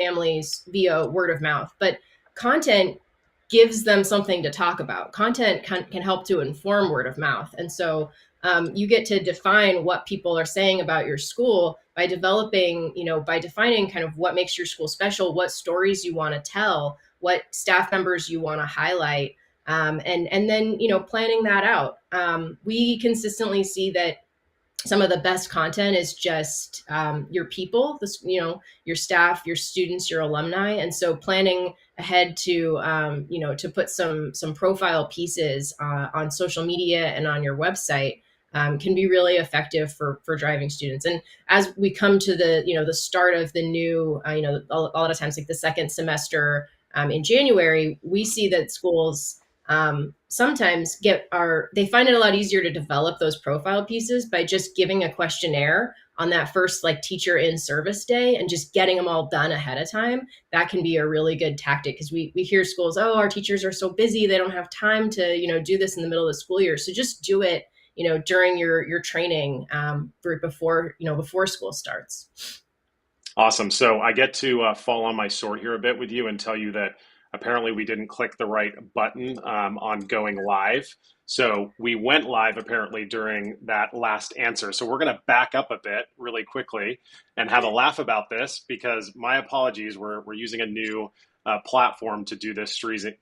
families via word of mouth, but content gives them something to talk about. Content can help to inform word of mouth. And so you get to define what people are saying about your school by developing, by defining kind of what makes your school special, what stories you want to tell, what staff members you want to highlight, and then, planning that out. We consistently see that some of the best content is just your people, your staff, your students, your alumni. And so planning ahead to put some profile pieces on social media and on your website can be really effective for driving students. And as we come to the start of the new, a lot of times like the second semester in January, we see that schools sometimes they find it a lot easier to develop those profile pieces by just giving a questionnaire on that first like teacher in service day and just getting them all done ahead of time. That can be a really good tactic because we hear schools, oh, our teachers are so busy, they don't have time to do this in the middle of the school year. So just do it during your training before school starts. Awesome. So I get to fall on my sword here a bit with you and tell you that apparently we didn't click the right button on going live. So we went live apparently during that last answer. So we're going to back up a bit really quickly and have a laugh about this because my apologies, we're using a new platform to do this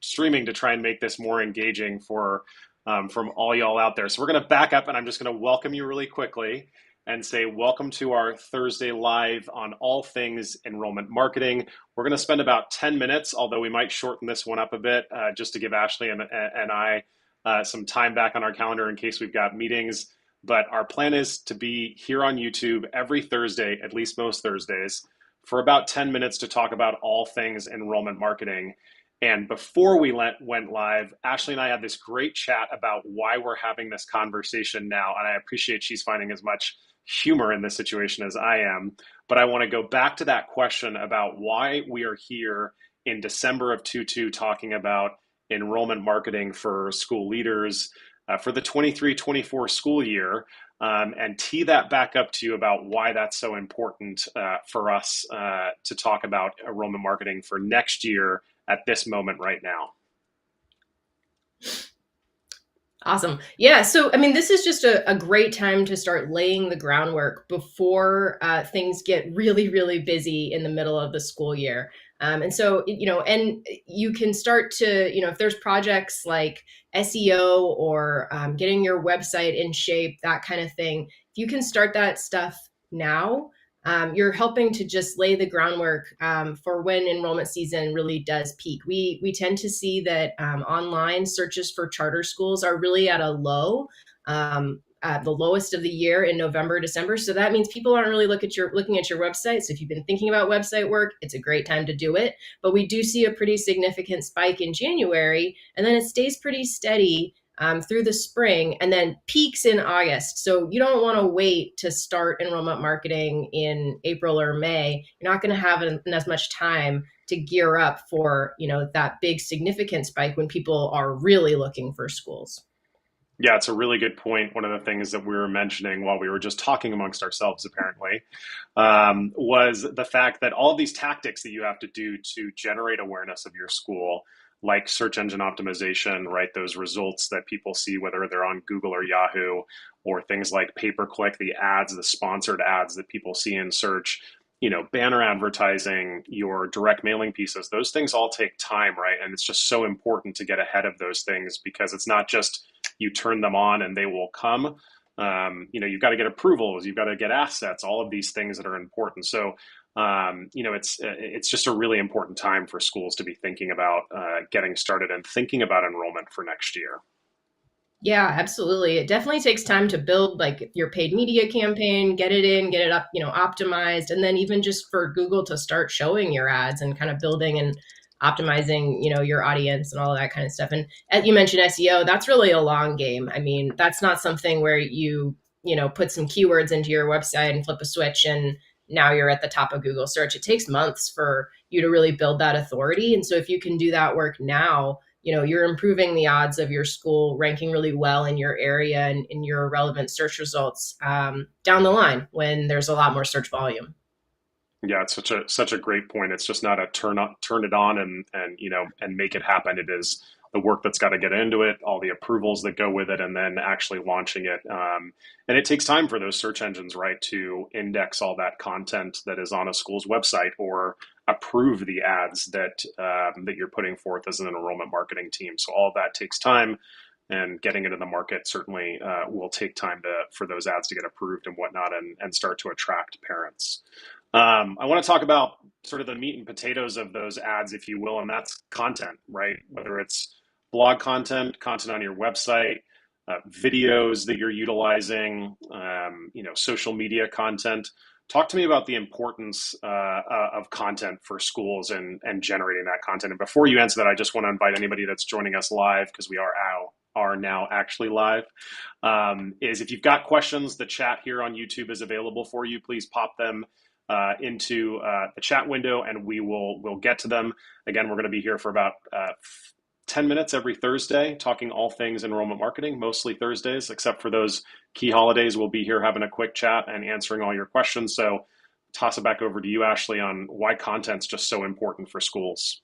streaming to try and make this more engaging from all y'all out there. So we're going to back up and I'm just going to welcome you really quickly and say welcome to our Thursday live on all things enrollment marketing. We're going to spend about 10 minutes, although we might shorten this one up a bit just to give Ashley and I some time back on our calendar in case we've got meetings. But our plan is to be here on YouTube every Thursday, at least most Thursdays, for about 10 minutes to talk about all things enrollment marketing. And before we went live, Ashley and I had this great chat about why we're having this conversation now. And I appreciate she's finding as much humor in this situation as I am. But I want to go back to that question about why we are here in December of 22 talking about enrollment marketing for school leaders for the 23-24 school year, and tee that back up to you about why that's so important for us to talk about enrollment marketing for next year at this moment right now. Awesome. Yeah. So, I mean, this is just a great time to start laying the groundwork before things get really, really busy in the middle of the school year. And so, and you can start to, if there's projects like SEO or getting your website in shape, that kind of thing, if you can start that stuff now, you're helping to just lay the groundwork for when enrollment season really does peak. We tend to see that online searches for charter schools are really at a low, at the lowest of the year in November, December. So that means people aren't really looking at your website. So if you've been thinking about website work, it's a great time to do it. But we do see a pretty significant spike in January, and then it stays pretty steady through the spring and then peaks in August. So you don't want to wait to start enrollment marketing in April or May. You're not going to have as much time to gear up for, that big significant spike when people are really looking for schools. Yeah, it's a really good point. One of the things that we were mentioning while we were just talking amongst ourselves, apparently, was the fact that all of these tactics that you have to do to generate awareness of your school, like search engine optimization, right? Those results that people see, whether they're on Google or Yahoo, or things like pay-per-click, the ads, the sponsored ads that people see in search, banner advertising, your direct mailing pieces, those things all take time, right? And it's just so important to get ahead of those things because it's not just you turn them on and they will come. You've got to get approvals, you've got to get assets, all of these things that are important. So it's just a really important time for schools to be thinking about getting started and thinking about enrollment for next year. Yeah, absolutely. It definitely takes time to build like your paid media campaign, get it up, optimized, and then even just for Google to start showing your ads and kind of building and optimizing, your audience and all of that kind of stuff. And as you mentioned SEO, that's really a long game. I mean, that's not something where you put some keywords into your website and flip a switch and now you're at the top of Google search. It takes months for you to really build that authority. And so if you can do that work now, you're improving the odds of your school ranking really well in your area and in your relevant search results down the line when there's a lot more search volume. Yeah, it's such a great point. It's just not a turn it on and and make it happen. It is the work that's got to get into it, all the approvals that go with it, and then actually launching it. And it takes time for those search engines, right, to index all that content that is on a school's website or approve the ads that you're putting forth as an enrollment marketing team. So all of that takes time, and getting it in the market certainly will take time to for those ads to get approved and whatnot, and start to attract parents. I want to talk about sort of the meat and potatoes of those ads, if you will, and that's content, right? Whether it's blog content, content on your website, videos that you're utilizing, social media content. Talk to me about the importance of content for schools and generating that content. And before you answer that, I just want to invite anybody that's joining us live, because we are now actually live. Is if you've got questions, the chat here on YouTube is available for you. Please pop them into the chat window, and we'll get to them. Again, we're going to be here for about 10 minutes every Thursday, talking all things enrollment marketing, mostly Thursdays, except for those key holidays. We'll be here having a quick chat and answering all your questions. So toss it back over to you, Ashley, on why content's just so important for schools.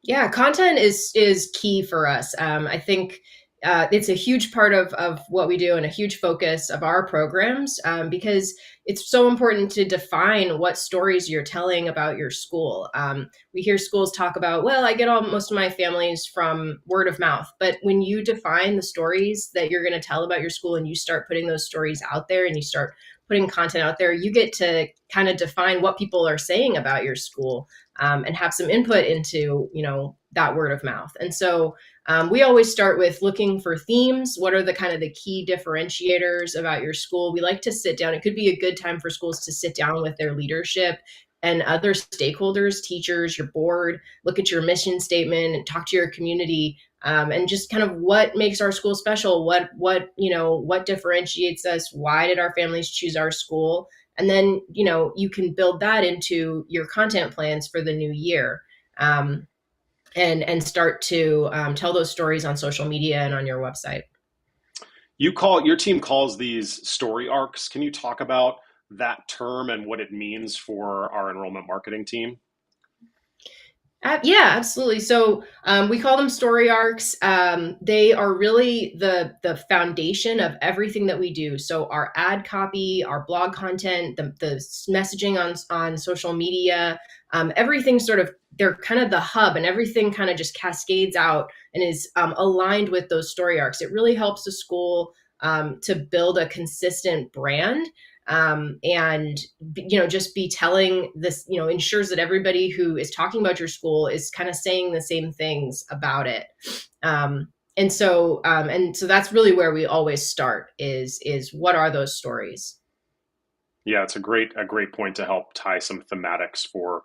Yeah, content is key for us. I think it's a huge part of what we do and a huge focus of our programs, because it's so important to define what stories you're telling about your school. We hear schools talk about, well, I get most of my families from word of mouth, but when you define the stories that you're going to tell about your school and you start putting those stories out there and you start putting content out there, you get to kind of define what people are saying about your school, and have some input into, that word of mouth. And so we always start with looking for themes. What are the kind of the key differentiators about your school? We like to sit down. It could be a good time for schools to sit down with their leadership and other stakeholders, teachers, your board, look at your mission statement and talk to your community, and just kind of what makes our school special, what differentiates us, why did our families choose our school? And then, you can build that into your content plans for the new year, and start to tell those stories on social media and on your website. Your team calls these story arcs. Can you talk about that term and what it means for our enrollment marketing team? Yeah, absolutely. So we call them story arcs. They are really the foundation of everything that we do. So our ad copy, our blog content, the messaging on social media, everything sort of, they're kind of the hub, and everything kind of just cascades out and is aligned with those story arcs. It really helps the school to build a consistent brand, and just be telling this, ensures that everybody who is talking about your school is kind of saying the same things about it. And so that's really where we always start, is what are those stories. Yeah, it's a great point to help tie some thematics for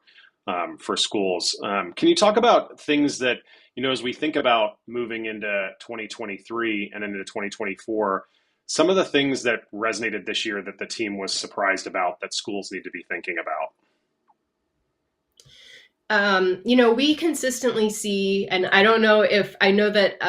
schools. Can you talk about things that, as we think about moving into 2023 and into 2024, some of the things that resonated this year that the team was surprised about that schools need to be thinking about? We consistently see, and I don't know if I know that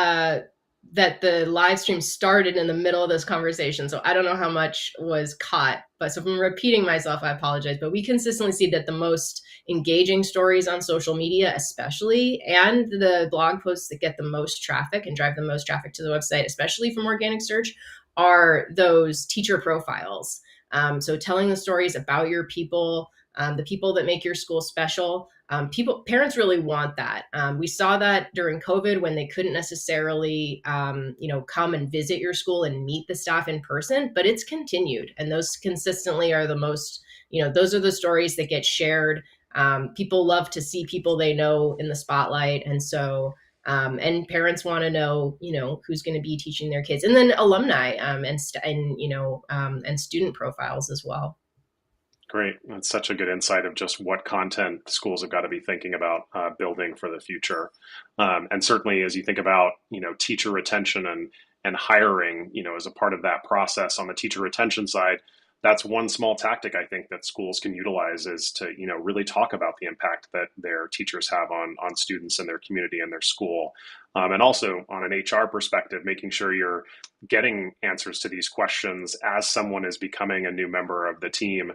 the live stream started in the middle of this conversation, so I don't know how much was caught. But so if I'm repeating myself, I apologize. But we consistently see that the most engaging stories on social media, especially, and the blog posts that get the most traffic and drive the most traffic to the website, especially from organic search, are those teacher profiles. So telling the stories about your people, the people that make your school special. Parents really want that. We saw that during COVID when they couldn't necessarily, come and visit your school and meet the staff in person, but it's continued. And those consistently are the most, those are the stories that get shared. People love to see people they know in the spotlight. And so, and parents want to know, who's going to be teaching their kids, and then alumni, and student profiles as well. Great. That's such a good insight of just what content schools have got to be thinking about building for the future. And certainly as you think about, teacher retention and hiring, as a part of that process on the teacher retention side, that's one small tactic I think that schools can utilize, is to, really talk about the impact that their teachers have on students and their community and their school. And also on an HR perspective, making sure you're getting answers to these questions as someone is becoming a new member of the team,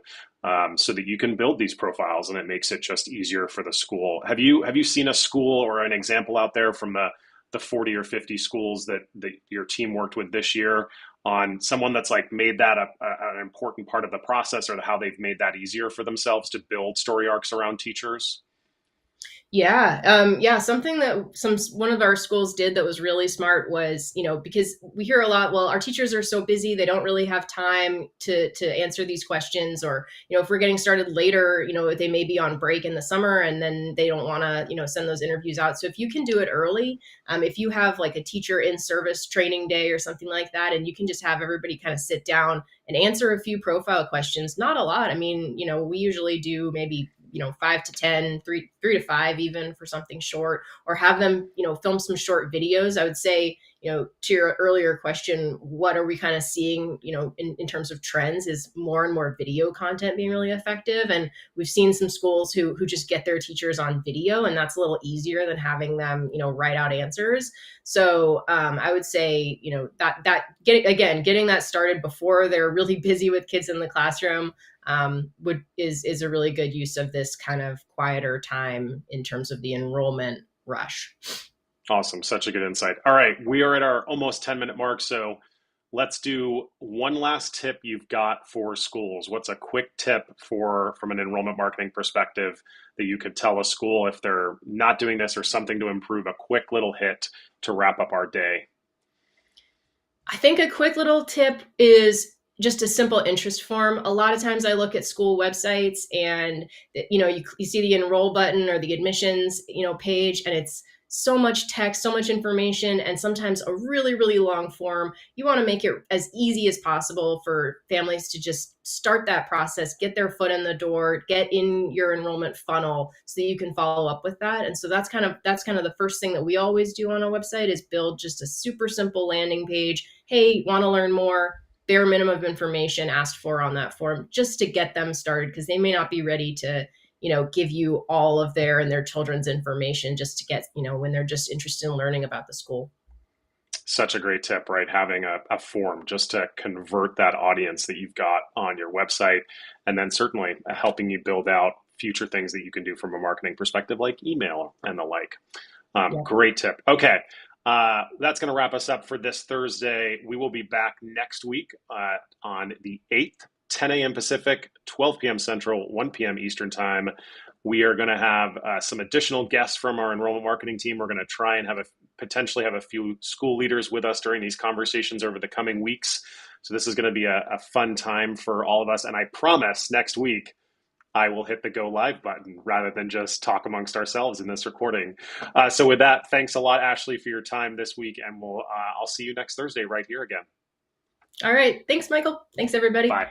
so that you can build these profiles, and it makes it just easier for the school. Have you seen a school or an example out there from the 40 or 50 schools that your team worked with this year, on someone that's like made that an important part of the process, or how they've made that easier for themselves to build story arcs around teachers? Yeah, yeah. Something that one of our schools did that was really smart was, because we hear a lot, well, our teachers are so busy, they don't really have time to answer these questions, or if we're getting started later, they may be on break in the summer, and then they don't want to, send those interviews out. So if you can do it early, if you have like a teacher in service training day or something like that, and you can just have everybody kind of sit down and answer a few profile questions, not a lot. I mean, we usually do maybe 5 to 10, three to five, even for something short, or have them, film some short videos. I would say, to your earlier question, what are we kind of seeing, in terms of trends, is more and more video content being really effective. And we've seen some schools who just get their teachers on video, and that's a little easier than having them, write out answers. So I would say, getting that started before they're really busy with kids in the classroom, is a really good use of this kind of quieter time in terms of the enrollment rush. Awesome. Such a good insight. All right. We are at our almost 10-minute mark. So let's do one last tip you've got for schools. What's a quick tip from an enrollment marketing perspective that you could tell a school if they're not doing this, or something to improve, a quick little hit to wrap up our day? I think a quick little tip is just a simple interest form. A lot of times I look at school websites, and you see the enroll button or the admissions page, and it's so much text, so much information, and sometimes a really, really long form. You want to make it as easy as possible for families to just start that process, get their foot in the door, get in your enrollment funnel, so that you can follow up with that. And so that's kind of the first thing that we always do on a website, is build just a super simple landing page. Hey, want to learn more? Bare minimum of information asked for on that form, just to get them started, because they may not be ready to give you all of their and their children's information, just to get, when they're just interested in learning about the school. Such a great tip, right? Having a form just to convert that audience that you've got on your website, and then certainly helping you build out future things that you can do from a marketing perspective, like email and the like. Yeah. Great tip. Okay. That's going to wrap us up for this Thursday. We will be back next week on the 8th, 10 a.m. Pacific, 12 p.m. Central, 1 p.m. Eastern Time. We are going to have some additional guests from our enrollment marketing team. We're going to try and potentially have a few school leaders with us during these conversations over the coming weeks. So this is going to be a fun time for all of us. And I promise next week, I will hit the go live button rather than just talk amongst ourselves in this recording. So with that, thanks a lot, Ashley, for your time this week. And I'll see you next Thursday right here again. All right. Thanks, Michael. Thanks, everybody. Bye.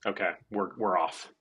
Okay, we're off.